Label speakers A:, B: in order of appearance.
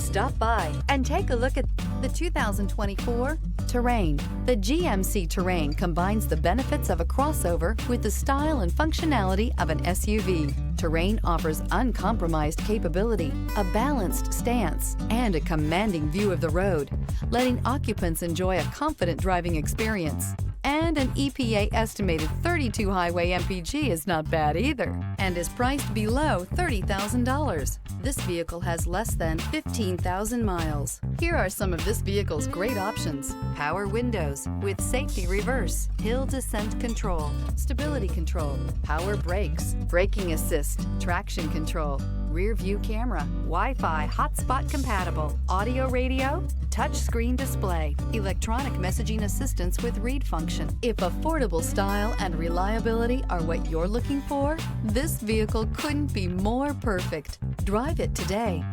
A: Stop by and take a look at the 2024 Terrain. The GMC Terrain combines the benefits of a crossover with the style and functionality of an SUV. Terrain offers uncompromised capability, a balanced stance, and a commanding view of the road, letting occupants enjoy a confident driving experience. And an EPA estimated 32 highway MPG is not bad either, and is priced below $30,000. This vehicle has less than 15,000 miles. Here are some of this vehicle's great options: power windows with safety reverse, hill descent control, stability control, power brakes, braking assist, traction control, rear view camera, Wi-Fi hotspot compatible, audio radio, touchscreen display, electronic messaging assistance with read function. If affordable style and reliability are what you're looking for, this vehicle couldn't be more perfect. Drive it today.